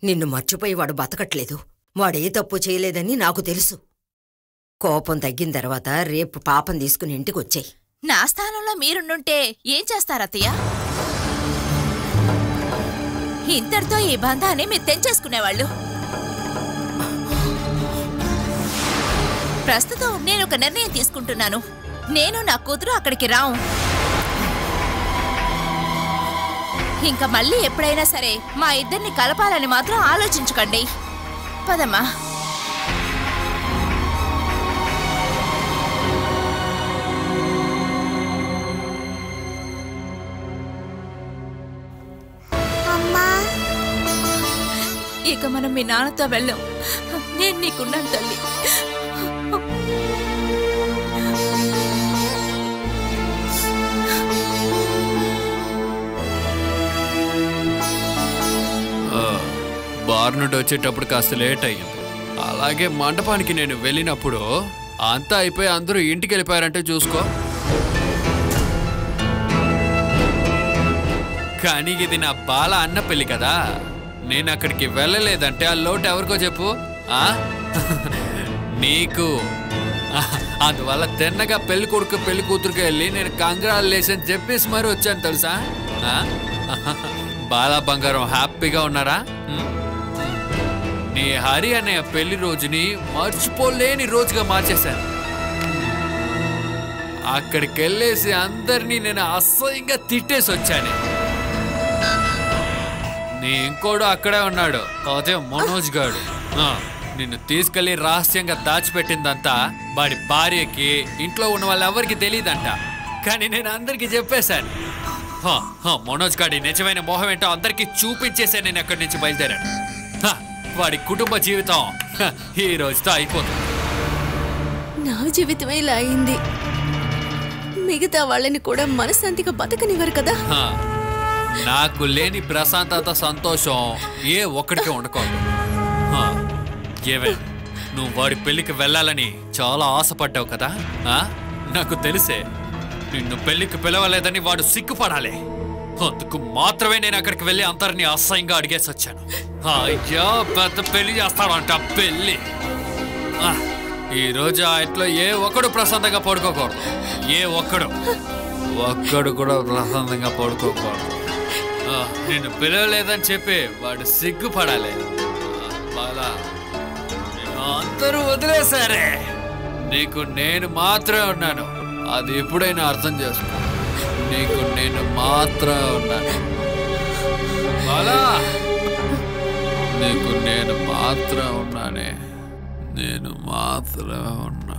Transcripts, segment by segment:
నిన్ను మర్చిపోయి వాడు బతకట్లేదు. వాడే తప్పు చేయలేదని నాకు తెలుసు. కోపం తగ్గిన తర్వాత రేపు పాపం తీసుకుని ఇంటికొచ్చాయి. నా స్థానంలో మీరుండుంటే ఏం చేస్తారత్తయ్య? ఇంతటితో ఈ బంధాన్ని మీరు తెంచేసుకునేవాళ్ళు. ప్రస్తుతం నేను ఒక నిర్ణయం తీసుకుంటున్నాను. నేను నా కూతురు అక్కడికి రావు. ఇంకా మళ్ళీ ఎప్పుడైనా సరే మా ఇద్దరిని కలపాలని మాత్రం ఆలోచించకండి. పదమ్మా. ఇక మనం మీ నాన్నతో వెళ్ళాం. నేను నీకున్నాను తల్లి. బార్ నుండి వచ్చేటప్పుడు కాస్త లేట్ అయ్యింది. అలాగే మండపానికి నేను వెళ్ళినప్పుడు అంతా అయిపోయి అందరూ ఇంటికి వెళ్ళిపోయారంటే చూసుకో. కానీ ఇది నా బాల అన్న పెళ్లి కదా, నేను అక్కడికి వెళ్ళలేదంటే ఆ లోటు ఎవరికో చెప్పు. నీకు. అందువల్ల తిన్నగా పెళ్లి కొడుకు పెళ్లి కూతురుకి వెళ్ళి నేను కంగ్రాచులేషన్ చెప్పేసి మరి వచ్చాను తెలుసా. బాలా బంగారం హ్యాపీగా ఉన్నారా? నీ హరి అనే పెళ్లి రోజుని మర్చిపోలేని రోజుగా మార్చేశాను. అక్కడికి వెళ్ళేసి అందరినీ నేను అసహ్యంగా తిట్టేసి వచ్చాను. నీ ఇంకోడు అక్కడే ఉన్నాడు, అదే మనోజ్ గాడు. నిన్ను తీసుకెళ్లి రహస్యంగా దాచిపెట్టిందంతా వాడి భార్యకి, ఇంట్లో ఉన్న వాళ్ళు ఎవరికి తెలియదంట. కానీ నేను అందరికి చెప్పేశాను. మనోజ్ గాడి నిజమైన మోహం ఏంటో అందరికీ చూపించేసే నేను ఎక్కడి నుంచి బయలుదేరాను. వాడి కుటుంబ జీవితం ఈ రోజుతో అయిపోతుంది. నా జీవితమే ఇలా అయింది. మిగతా వాళ్ళని కూడా మనశాంతిగా బతకనివ్వరు కదా. నాకు లేని ప్రశాంతత సంతోషం ఏ ఒక్కడికి ఉండకూడదు. ఏవే, నువ్వు వాడి పెళ్లికి వెళ్ళాలని చాలా ఆశపడ్డావు కదా. నాకు తెలిసే నిన్ను పెళ్లికి పిలవలేదని వాడు సిగ్గుపడాలి. అందుకు మాత్రమే నేను అక్కడికి వెళ్ళి అందరినీ అసహ్యంగా అడిగేసి వచ్చాను. అయ్యా, పెద్ద పెళ్లి చేస్తాడంట. పెళ్లి ఈ రోజు ఆ ఇంట్లో ఏ ఒక్కడు ప్రశాంతంగా పడుకోకూడదు. ఏ ఒక్కడు కూడా ప్రశాంతంగా పడుకోకూడదు. నిన్ను పిలవలేదని చెప్పి వాడు సిగ్గుపడాలి. బాలా, అందరూ వదిలేశారే, నీకు నేను మాత్రమే ఉన్నాను. అది ఎప్పుడైనా అర్థం చేసుకో. నీకు నేను మాత్రమే ఉన్నాను బాలా. నీకు నేను మాత్రమే ఉన్నానే. నేను మాత్రమే ఉన్నా.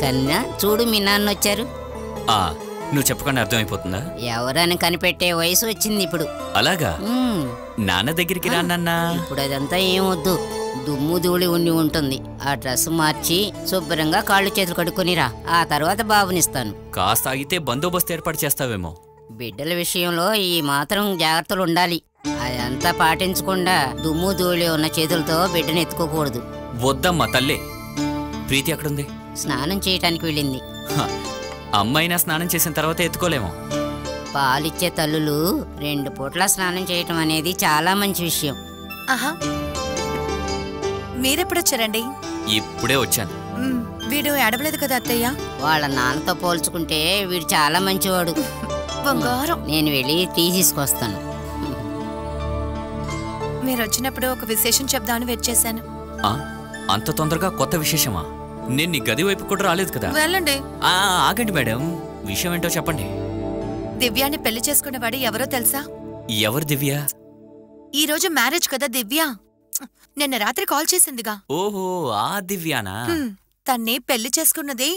కన్నా చూడు, మీ నాన్న వచ్చారు. నువ్వు చెప్పకుండా అర్థమైపోతుందా? ఎవరని కనిపెట్టే వయసు వచ్చింది ఇప్పుడు. అలాగా? నాన్న దగ్గరికి రానన్నా. ఇప్పుడు అదంతా ఏమొద్దు. దుమ్ము ధూళి ఉండి ఉంటుంది. ఆ డ్రెస్ మార్చి శుభ్రంగా కాళ్ళు చేతులు కడుక్కొనిరా. ఆ తర్వాత బాబునిస్తాను. కాస్త ఆగితే బందోబస్తు ఏర్పాటు చేస్తావేమో. బిడ్డల విషయంలో ఈ మాత్రం జాగ్రత్తలు ఉండాలి. అదంతా పాటించకుండా దుమ్ము ధూళి ఉన్న చేతులతో బిడ్డను ఎత్తుకోకూడదు. వద్దమ్మా తల్లే. ప్రీతి ఎక్కడుంది? స్నానం చేయటానికి వెళ్ళింది. అమ్మాయినా స్నానం చేసిన తర్వాత ఎత్తుకోలేమో. పాలిచ్చే తల్లులు 2 పూట్ల స్నానం చేయటం అనేది చాలా మంచి విషయం. ఆహా, మీరెప్పుడొచ్చారండి? ఇప్పుడే వచ్చాను. వీడు అడవలేదు కదా అత్తయ్య? వాళ్ళ నాన్నతో పోల్చుకుంటే వీడు చాలా మంచివాడు. బంగారం. నేను వెళ్ళి టీ తీసుకొస్తాను. మీరు వచ్చినప్పుడు ఒక విశేషం చెప్దామని వెయిట్ చేశాను. అంత తొందరగా కొత్త విశేషమా? నేను నీ గది వైపు కూడా రాలేదు కదా. వెళ్ళండి. ఆగండి మేడం, విషయం ఏంటో చెప్పండి. దివ్యాని పెళ్లి చేసుకునేవాడు ఎవరో తెలుసా? ఎవరు దివ్య? ఈ రోజు మ్యారేజ్ కదా దివ్య. నిన్న రాత్రి కాల్ చేసిందిగా. ఓహో, ఆ దివ్యానా? తన్ని పెళ్లి చేసుకున్నది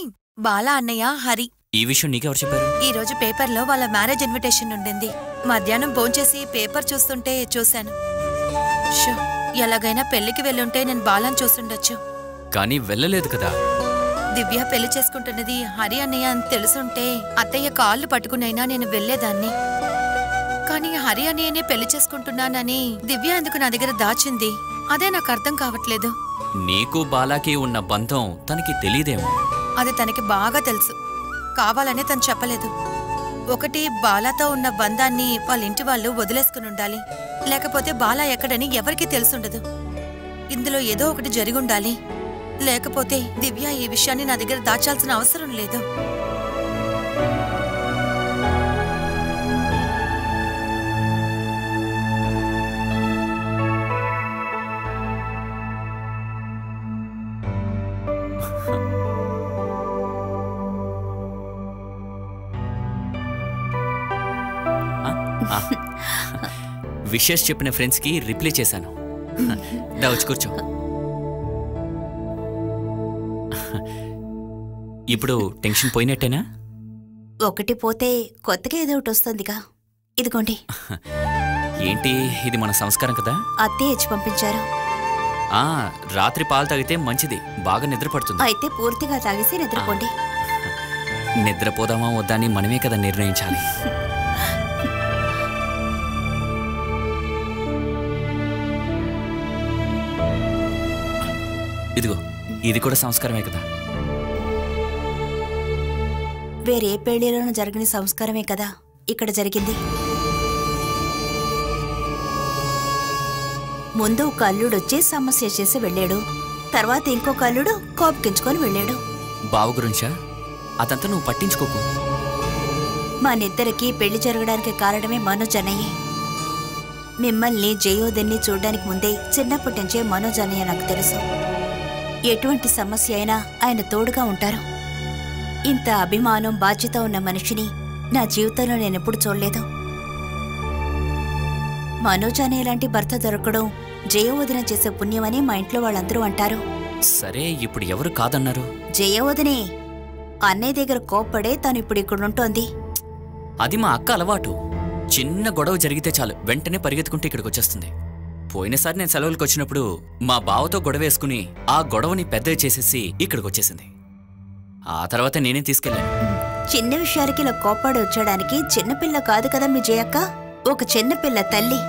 బాలా అన్నయ్య హరి. ఈ విషయం నీకెవరు చెప్పారు? ఈ రోజు పేపర్లో వాళ్ళ మ్యారేజ్ ఇన్విటేషన్ ఉండింది. మధ్యాహ్నం భోంచేసి పేపర్ చూస్తుంటే చూశాను. షో, ఎలాగైనా పెళ్లికి వెళ్ళుంటే నేను బాలాని చూస్తుండొచ్చు. కానీ వెళ్ళలేదు కదా. దివ్య పెళ్లి చేసుకుంటున్నది హరి అన్నయ్య అని తెలుసుంటే అత్తయ్య కాళ్ళు పట్టుకునైనా నేను వెళ్లేదాన్ని. కానీ హరి అన్నయ్యనే పెళ్లి చేసుకుంటున్నానని దివ్య ఎందుకు నా దగ్గర దాచింది? అదే నాకు అర్థం కావట్లేదు. నీకు బాలాకి ఉన్న బంధం తనకి తెలీదేమో. అది తనకి బాగా తెలుసు. కావాలనే తను చెప్పలేదు. ఒకటి, బాలాతో ఉన్న బంధాన్ని వాళ్ళ ఇంటి వాళ్ళు వదిలేసుకుని ఉండాలి. లేకపోతే బాలా ఎక్కడని ఎవరికీ తెలుసుండదు. ఇందులో ఏదో ఒకటి జరిగుండాలి. లేకపోతే దివ్య ఈ విషయాన్ని నా దగ్గర దాచాల్సిన అవసరం లేదు. విషెస్ చెప్పిన ఫ్రెండ్స్కి రిప్లై చేశాను. దా వచ్చి కూర్చో. ఇప్పుడు టెన్షన్ పోయినట్టేనా? ఒకటి పోతే కొత్తగా ఏదో ఒకటి వస్తుందిగా. ఇదిగోండి. ఏంటి, ఇది మన సంస్కారం కదా. అత్తయ్య ఇచ్చి పంపించారు. రాత్రి పాలు తాగితే మంచిది, బాగా నిద్రపడుతుంది. అయితే పూర్తిగా తాగేసి నిద్రపోండి. నిద్రపోదామా వద్దా అని మనమే కదా నిర్ణయించాలి. ఇదిగో, ఇది కూడా సంస్కారమే కదా. వేరే పెళ్లిలోనూ జరిగిన సంస్కారమే కదా ఇక్కడ జరిగింది. ముందు ఒక అల్లుడొచ్చి సమస్య చేసి వెళ్ళాడు. తర్వాత ఇంకొక అల్లుడు కోపగించుకొని వెళ్ళాడు. బావ గురించా? అదంతా నువ్వు పట్టించుకోకు. మనిద్దరికి పెళ్లి జరగడానికి కారణమే మనోజ్ అన్నయ్యే. మిమ్మల్ని జయోదిని చూడడానికి ముందే చిన్నప్పటి నుంచే మనోజ్ అన్నయ్య నాకు తెలుసు. ఎటువంటి సమస్య అయినా ఆయన తోడుగా ఉంటారు. ఇంత అభిమానం, బాధ్యత ఉన్న మనిషిని నా జీవితంలో నేనెప్పుడు చూడలేదు. మనోజ్ అనే లాంటి భర్త దొరకడం జయవదిన చేసే పుణ్యమని మా ఇంట్లో వాళ్ళందరూ అంటారు. సరే, ఇప్పుడు ఎవరు కాదన్నారు? జయవదినే అన్నయ్య దగ్గర కోప్పడే తను ఇప్పుడు ఇక్కడుంటోంది. అది మా అక్క అలవాటు. చిన్న గొడవ జరిగితే చాలు వెంటనే పరిగెత్తుకుంటే ఇక్కడికి వచ్చేస్తుంది. పోయినసారి నేను సెలవులకు వచ్చినప్పుడు మా బావతో గొడవ వేసుకుని ఆ గొడవని పెద్దగా చేసేసి ఇక్కడికి వచ్చేసింది. ఆ తర్వాత నేనే తీసుకెళ్ళాను. చిన్న విషయాలకి ఇలా కోప్పాడు వచ్చడానికి చిన్నపిల్ల కాదు కదా మీ జయక్క. ఒక చిన్నపిల్ల తల్లి.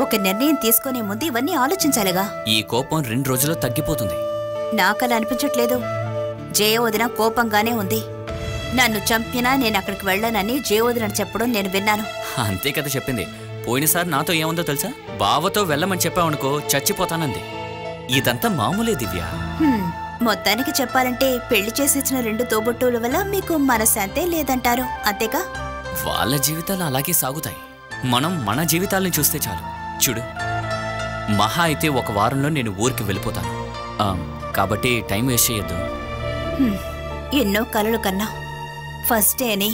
ఒక నిర్ణయం తీసుకునే ముందు ఇవన్నీ ఆలోచించాలిగా. ఈ కోపం 2 రోజుల్లో తగ్గిపోతుంది. నాకలా అనిపించట్లేదు. జయవదిన కోపంగానే ఉంది. నన్ను చంపినా నేను అక్కడికి వెళ్ళానని జయవదిన చెప్పడం నేను విన్నాను. అంతే కదా చెప్పింది. పోయినసారి నాతో ఏముందో తెలుసా? బావతో వెళ్ళమని చెప్పావనుకో చచ్చిపోతానంది. ఇదంతా మామూలే దివ్య. మొత్తానికి చెప్పాలంటే పెళ్లి చేసి ఇచ్చిన 2 తోబుట్టువుల వల్ల మీకు మనశ్శాంతే లేదంటారు, అంతేగా? వాళ్ళ జీవితాలు అలాగే సాగుతాయి. మనం మన జీవితాలని చూస్తే చాలు. చూడు, మహా అయితే 1 వారంలో నేను ఊరికి వెళ్ళిపోతాను. కాబట్టి టైం వేస్ట్ చేయొద్దు. ఎన్నో కలలు కన్నా ఫస్ట్ డే అని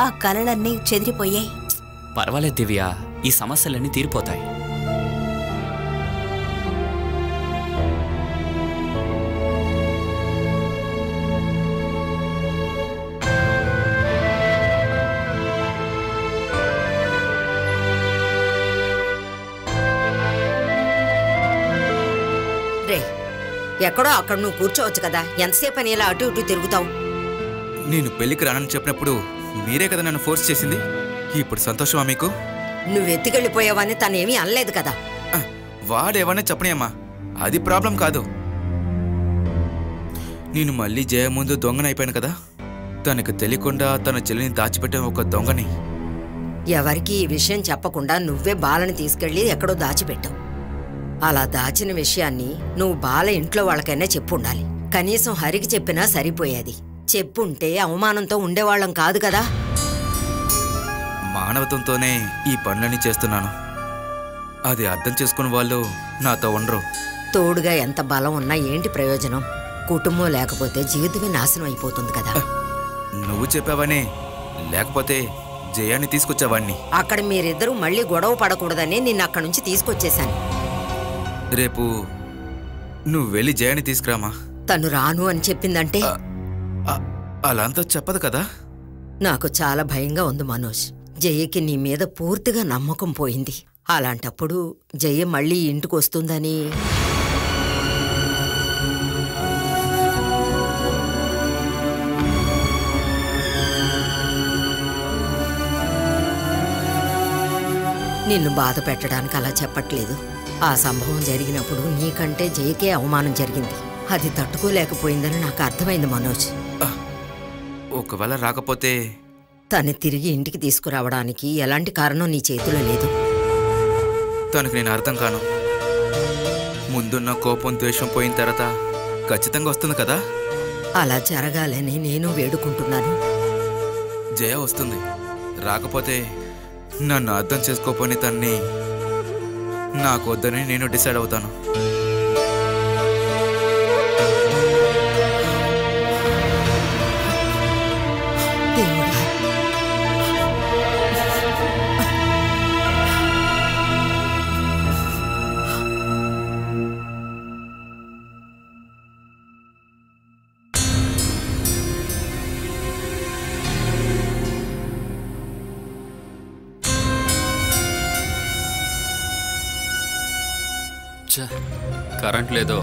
ఆ కలలన్నీ చెదిరిపోయాయి. పర్వాలేదు దివ్య, ఈ సమస్యలన్నీ తీరిపోతాయి. ఎక్కడో అక్కడ నువ్వు కూర్చోవచ్చు కదా. ఎంతసేపు అని ఇలా అటు ఇటు తిరుగుతావు? నేను పెళ్లికి రానని చెప్పినప్పుడు మీరే కదా నన్ను ఫోర్స్ చేసింది. ఇప్పుడు సంతోషమా మీకు? నువ్వు ఎత్తుకెళ్ళిపోయావని తనేమీ అనలేదు కదా. వాడేవనే చెప్పనేమ్మా, అది ప్రాబ్లం కాదు. నేను మళ్ళీ జయ ముందు దొంగనైపోయాను కదా. తనకు తెలియకుండా తన చెల్లిని దాచిపెట్టే ఒక దొంగని. ఎవరికి ఈ విషయం చెప్పకుండా నువ్వే బాలని తీసుకెళ్లి ఎక్కడో దాచిపెట్టావు. అలా దాచిన విషయాన్ని నువ్వు బాల ఇంట్లో వాళ్ళకైనా చెప్పుండాలి. కనీసం హరికి చెప్పినా సరిపోయేది. చెప్పుంటే అవమానంతో ఉండేవాళ్ళం కాదు కదా. మానవత్వంతోనే ఈ పనులన్నీ చేస్తున్నాను. అది అర్థం చేసుకున్న వాళ్ళు నాతో ఉండరు. తోడుగా ఎంత బలం ఉన్నా ఏంటి ప్రయోజనం? కుటుంబం లేకపోతే జీవితమే నాశనం అయిపోతుంది కదా. నువ్వు చెప్పావనే, లేకపోతే జయాన్ని తీసుకొచ్చావాణ్ణి. అక్కడ మీరిద్దరూ మళ్ళీ గొడవ పడకూడదని నిన్ను అక్కడి నుంచి తీసుకొచ్చేశాను. రేపు నువ్వు వెళ్ళి జయాన్ని తీసుకురామా. తను రాను అని చెప్పిందంటే అలా అంతా చెప్పదు కదా. నాకు చాలా భయంగా ఉంది మనోజ్. జయకి నీ మీద పూర్తిగా నమ్మకం పోయింది. అలాంటప్పుడు జయ మళ్ళీ ఇంటికి వస్తుందని. నిన్ను బాధ పెట్టడానికి అలా చెప్పట్లేదు. ఆ సంభవం జరిగినప్పుడు నీకంటే జయకే అవమానం జరిగింది. అది తట్టుకోలేకపోయిందని నాకు అర్థమైంది మనోజ్. ఒకవేళ రాకపోతే తను తిరిగి ఇంటికి తీసుకురావడానికి ఎలాంటి కారణం నీ చేతిలో లేదు. తనకు నేను అర్థం కాను. ముందున్న కోపం ద్వేషం పోయిన తర్వాత ఖచ్చితంగా వస్తుంది కదా. అలా జరగాలని నేను వేడుకుంటున్నాను. జయ వస్తుంది. రాకపోతే నన్ను అర్థం చేసుకోపోని తన్ని నాకు వద్దని నేను డిసైడ్ అవుతాను. దేవుడా, కరెంట్ లేదు.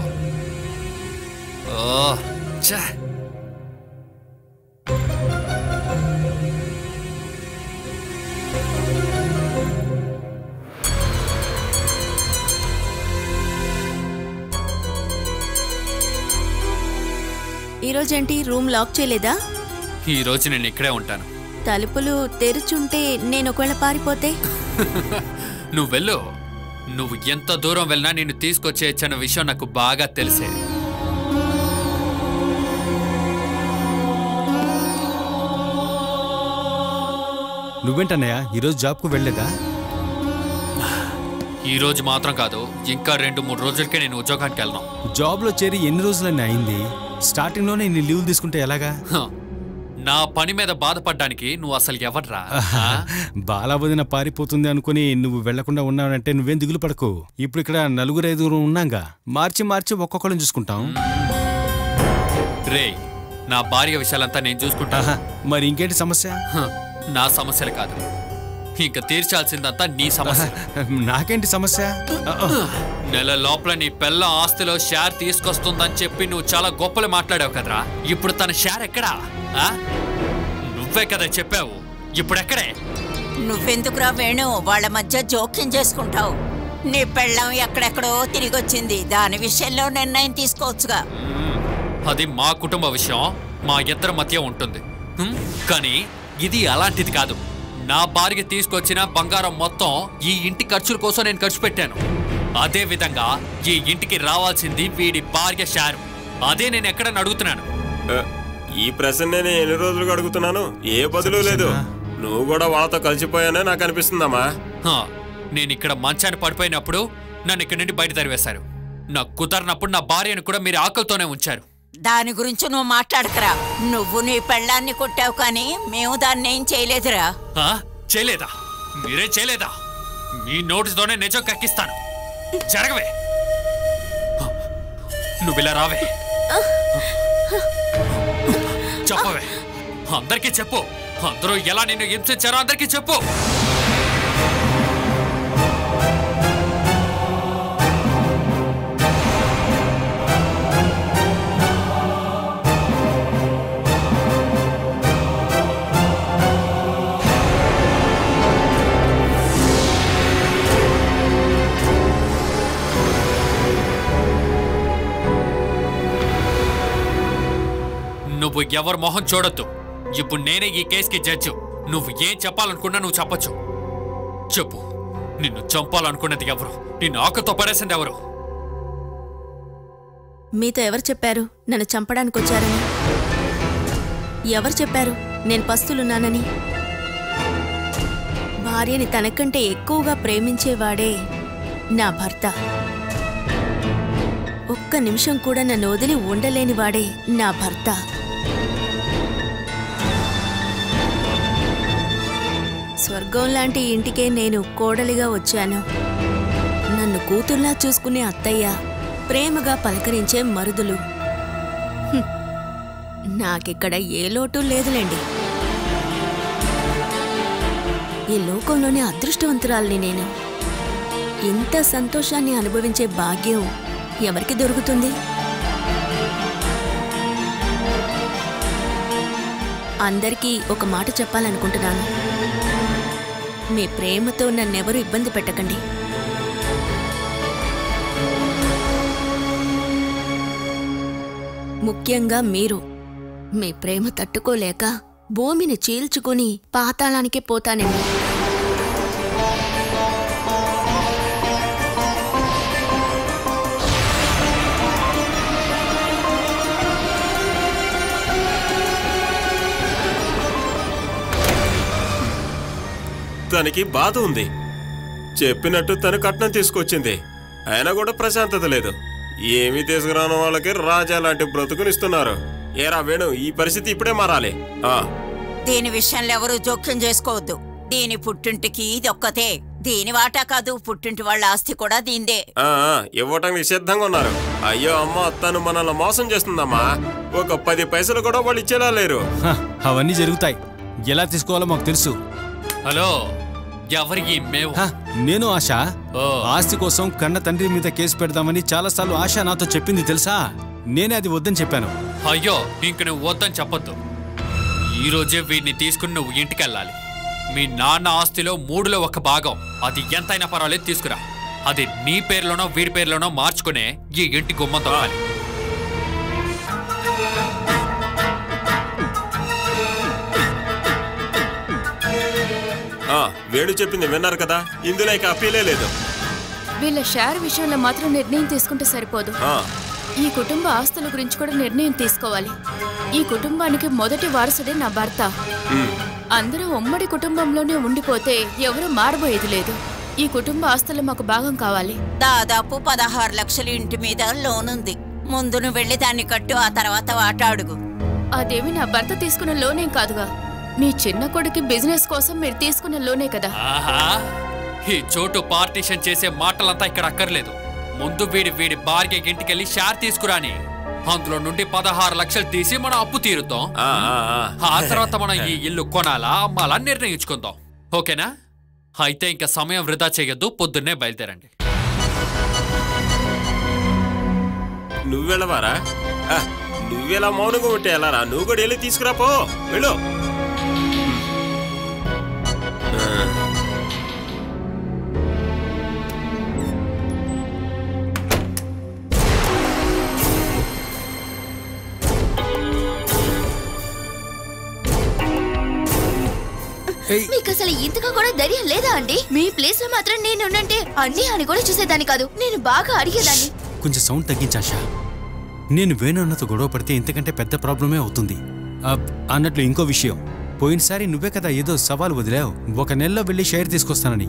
ఈరోజేంటి రూమ్ లాక్ చేయలేదా? ఈ రోజు నేను ఇక్కడే ఉంటాను. తలుపులు తెరుచుంటే నేను ఒకవేళ పారిపోతే? నువ్వు వెళ్ళు. నువ్వు ఎంత దూరం వెళ్ళినా నిన్ను తీసుకొచ్చేయచ్చన్న విషయం నాకు బాగా తెలిసే. నువ్వేంటన్నయ్య ఈరోజు జాబ్కు వెళ్ళలేదా? ఈ రోజు మాత్రం కాదు, ఇంకా 2-3 రోజులకే నేను ఉద్యోగానికి వెళ్ళను. జాబ్లో చేరి ఎన్ని రోజులన్నీ అయింది? స్టార్టింగ్లోనే ఇన్ని లీవులు తీసుకుంటే ఎలాగా? నా పని మీద బాధపడ్డానికి నువ్వు అసలు ఎవర్రా? బాలాబదిన పారిపోతుంది అనుకుని నువ్వు వెళ్లకుండా ఉన్నావంటే నువ్వేం దిగులు పడకు. ఇప్పుడు ఇక్కడ 4-5 ఉన్నాగా, మార్చి ఒక్కొక్కళ్ళని చూసుకుంటాం. రే, నా భార్య విషయాలంతా నేను చూసుకుంటా. మరి ఇంకేంటి సమస్య? నా సమస్యలు కాదు, ఇంకా తీర్చాల్సిందంతా నీ సమస్య. నాకేంటి సమస్య? నెల లోపల నీ పెళ్ళ ఆస్తిలో షేర్ తీసుకొస్తుందని చెప్పి నువ్వు చాలా గొప్పలు మాట్లాడావు కదరా. ఇప్పుడు తన షేర్ ఎక్కడా? నువ్వే కదా చెప్పావు, ఇప్పుడు ఎక్కడే? నువ్వెందుకురా వేణు వాళ్ళ మధ్య జోక్యం చేసుకుంటావు? నీ పెళ్ళం ఎక్కడెక్కడో తిరిగొచ్చింది, దాని విషయంలో నిర్ణయం తీసుకోవచ్చుగా. అది మా కుటుంబ విషయం, మా ఇద్దరి మధ్య ఉంటుంది. కానీ ఇది అలాంటిది కాదు. నా భార్య తీసుకొచ్చిన బంగారం మొత్తం ఈ ఇంటి ఖర్చుల కోసం నేను ఖర్చు పెట్టాను. అదే విధంగా ఈ ఇంటికి రావాల్సింది వీడి భార్య షేరు. అదే నేను ఎక్కడని అడుగుతున్నాను. ఈ ప్రశ్న నేను ఎన్ని రోజులుగా అడుగుతున్నాను, ఏ బదులు లేదు. నువ్వు కూడా వాళ్ళతో కలిసిపోయానే నాకు అనిపిస్తుందమ్మా. నేను ఇక్కడ మంచాన్ని పడిపోయినప్పుడు నన్ను ఇక్కడి నుండి బయట తరివేశారు. నాకు కుదరనప్పుడు నా భార్యను కూడా మీరు ఆకలితోనే ఉంచారు. దాని గురించి నువ్వు మాట్లాడకరా. నువ్వు నీ పెళ్ళాన్ని కొట్టావు, కానీ మేము దాన్ని ఏం చేయలేదురా. చేయలేదా? మీరే చేయలేదా? మీ నోటితోనే నిజం కక్కిస్తాను. జరగవే, నువ్వు ఇలా రావే, చెప్పవే, అందరికీ చెప్పు. అందరూ ఎలా నిన్ను హింసించారో అందరికీ చెప్పు. నువ్వు ఎవరు మొహం చూడొద్దు. ఇప్పుడు నేనే ఈ కేసుకి జడ్జు. నువ్వు ఏం చెప్పాలనుకున్నా నువ్వు చెప్పొచ్చు. చెప్పు, నిన్ను చంపాలనుకున్నది ఎవరు? నిన్ను ఆకలితో పడేసింది ఎవరు? మీతో ఎవరు చెప్పారు నన్ను చంపడానికి వచ్చారని? ఎవరు చెప్పారు నేను పస్తులున్నానని? భార్యని తనకంటే ఎక్కువగా ప్రేమించేవాడే నా భర్త. ఒక్క ఒక్క నిమిషం కూడా నన్ను వదిలి ఉండలేనివాడే నా భర్త. స్వర్గం లాంటి ఇంటికే నేను కోడలిగా వచ్చాను. నన్ను కూతుర్లా చూసుకునే అత్తయ్య, ప్రేమగా పలకరించే మరుదులు. నాకిక్కడ ఏ లోటు లేదులేండి. ఈ లోకంలోనే అదృష్టవంతురాల్ని నేను. ఇంత సంతోషాన్ని అనుభవించే భాగ్యం ఎవరికి దొరుకుతుంది? అందరికీ ఒక మాట చెప్పాలనుకుంటున్నాను. మీ ప్రేమతో నన్నెవరూ ఇబ్బంది పెట్టకండి. ముఖ్యంగా మీరు. మీ ప్రేమ తట్టుకోలేక భూమిని చీల్చుకుని పాతాళానికి పోతానేమో. తనకి బాధ ఉంది. చెప్పినట్టు తను కట్నం తీసుకొచ్చింది, అయినా కూడా ప్రశాంతత లేదు. ఏమీ తీసుకురాని వాళ్ళకి రాజా లాంటి బ్రతుకునిస్తున్నారు. ఏరా వేణు, ఈ పరిస్థితి ఇప్పుడే మారాలి. దీని విషయంలో ఎవరూ జోక్యం చేసుకోవద్దు. దీని పుట్టింటికి ఇది ఒక్కతే. దీని వాటా కాదు, పుట్టింటి వాళ్ళ ఆస్తి కూడా దీందే. ఇవ్వటానికి సిద్ధంగా ఉన్నారు. అయ్యో అమ్మ, తను మనల్ని మోసం చేస్తుందమ్మా. ఒక 10 పైసలు కూడా వాళ్ళు ఇచ్చేలా లేరు. అవన్నీ జరుగుతాయి. ఎలా తీసుకోవాలో మాకు తెలుసు. హలో, ఎవరికి మేము? నేను ఆశ. ఆస్తి కోసం కన్న తండ్రి మీద కేసు పెడదామని చాలాసార్లు ఆశ నాతో చెప్పింది తెలుసా. నేనే అది వద్దని చెప్పాను. అయ్యో, ఇంక నువ్వు వద్దని చెప్పొద్దు. ఈ రోజే వీడిని తీసుకుని నువ్వు ఇంటికెళ్ళాలి. మీ నాన్న ఆస్తిలో 3లో 1 భాగం, అది ఎంతైనా పర్వాలేదు తీసుకురా. అది నీ పేర్లోనో వీడి పేర్లోనో మార్చుకునే ఈ ఇంటి గుమ్మం తొక్కాలి. వేణు చెప్పింది విన్నారు కదా, ఇందులో ఇక అప్పీలే లేదు. వీళ్ళ షేర్ విషయంలో మాత్రం నిర్ణయం తీసుకుంటే సరిపోదు. ఈ కుటుంబ ఆస్తుల గురించి కూడా నిర్ణయం తీసుకోవాలి. ఈ కుటుంబానికి మొదటి వారసుడే నా భర్త. అందరూ ఉమ్మడి కుటుంబంలోనే ఉండిపోతే ఎవరు మారబోయేది లేదు. ఈ కుటుంబ ఆస్తులు మాకు భాగం కావాలి. దాదాపు 16 లక్షల ఇంటి మీద లోన్ ఉంది. ముందు నువ్వు వెళ్ళి దాన్ని కట్టు, ఆ తర్వాత వాటా అడుగు. అదేమి నా భర్త తీసుకున్న లోనేం కాదుగా. మీ చిన్న కొడుకు బిజినెస్ కోసం మీరు తీసుకున్న లోనే కదా. ఈ చోటు పార్టీషన్ చేసే మాటలంతా ఇక్కడ అక్కర్లేదు. ముందు వీడి భార్య ఇంటికెళ్ళి షేర్ తీసుకురాని. అందులో నుండి 16 లక్షలు తీసి మనం అప్పు తీరుద్దాం. ఆ తర్వాత మనం ఈ ఇల్లు కొనాలా అమ్మాలా నిర్ణయించుకుందాం. ఓకేనా? అయితే ఇంకా సమయం వృధా చేయొద్దు, పొద్దున్నే బయలుదేరండి. నువ్వెళ్ళవారా? నువ్వెలా మౌనంగా ఉంటే ఎలారా? నువ్వు కూడా వెళ్ళి తీసుకురాపో, వెళ్ళు. మీకు అసలు ఇంతగా కూడా ధైర్యం లేదా అండి? మీ ప్లేస్ లో మాత్రం నేను ఉన్నంటే అన్ని అని కూడా చూసేదాన్ని కాదు. నేను బాగా అడిగేదాన్ని. కొంచెం సౌండ్ తగ్గించాషా. నేను వేణు అన్నతో గొడవ పడితే ఇంతకంటే పెద్ద ప్రాబ్లమే అవుతుంది. అన్నట్లు ఇంకో విషయం, పోయినసారి నువ్వే కదా ఏదో సవాల్ వదిలావు, 1 నెలలో వెళ్ళి షేర్ తీసుకొస్తానని.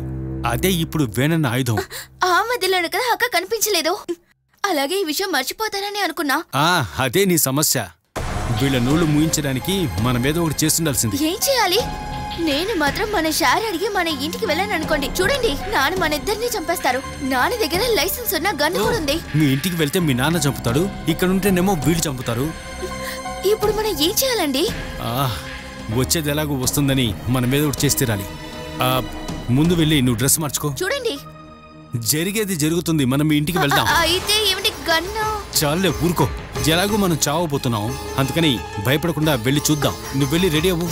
అదే ఇప్పుడు వేణన్న ఆయుధం. ఆ మధ్యలోనే కదా అక్క కనిపించలేదు. అలాగే ఈ విషయం మర్చిపోతానని అనుకున్నా. అదే నీ సమస్య. వీళ్ళ నోళ్లు మూయించడానికి మన మీద ఒకటి చేస్తుండాల్సింది. ఏం చేయాలి? నేను మాత్రం మన షేర్ అడిగి మన ఇంటికి వెళ్ళాను అనుకోండి, చూడండి నాన్న మన ఇద్దరిని చంపేస్తారు. నాన్న దగ్గర లైసెన్స్ ఉన్న గన్ కూడా ఉంది. మీ ఇంటికి వెళ్తే మీ నాన్న చంపుతాడు, ఇక్కడ ఉంటేనేమో వీళ్ళు చంపుతారు. ఇప్పుడు మనం ఏం చేయాలండి? వచ్చేది ఎలాగో వస్తుందని మన మీద ఒకటి చేసి తీరాలి. ముందు వెళ్ళి నువ్వు డ్రెస్ మార్చుకో. చూడండి, జరిగేది జరుగుతుంది, మనం మీ ఇంటికి వెళ్దాం. అయితే ఏమిటి గన్ను? చాలే ఊరుకో, ఎలాగో మనం చావబోతున్నాం, అందుకని భయపడకుండా వెళ్ళి చూద్దాం. నువ్వు వెళ్ళి రెడీ అవ్వు.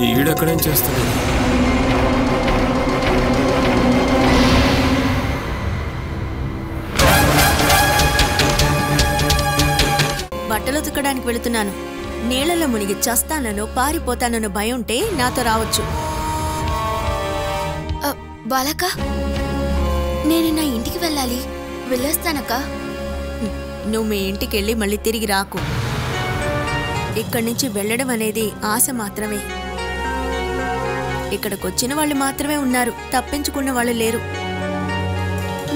ఈడెక్కడేం చేస్తున్నాడు? బట్టలు ఉతకడానికి వెళుతున్నాను. నీళ్లలో మునిగి చస్తానో పారిపోతానో భయం ఉంటే నాతో రావచ్చు. బాలక్క, నేను నా ఇంటికి వెళ్ళాలి. వెళ్ళొస్తానక్క. నువ్వు మీ ఇంటికి వెళ్ళి మళ్ళీ తిరిగి రాకు. ఇక్కడి నుంచి వెళ్ళడం అనేది ఆశ మాత్రమే. ఇక్కడికొచ్చిన వాళ్ళు మాత్రమే ఉన్నారు, తప్పించుకున్న వాళ్ళు లేరు.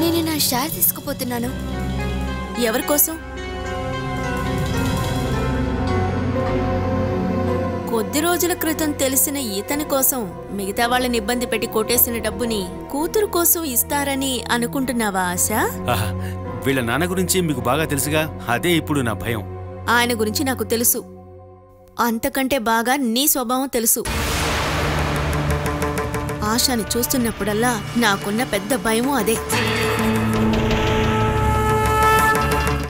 నేను నా షేర్ తీసుకుపోతున్నాను. ఎవరి కోసం? కొద్ది రోజుల క్రితం తెలిసిన ఈతని కోసం మిగతా వాళ్ళని ఇబ్బంది పెట్టి కొట్టేసిన డబ్బుని కూతురు కోసం ఇస్తారని అనుకుంటున్నావా ఆశ? వీళ్ళ నాన్న గురించి మీకు బాగా తెలుసుగా, అదే ఇప్పుడు నా భయం. ఆయన గురించి నాకు తెలుసు. అంతకంటే బాగా నీ స్వభావం తెలుసు. ఆశని చూస్తున్నప్పుడల్లా నాకున్న పెద్ద భయము అదే.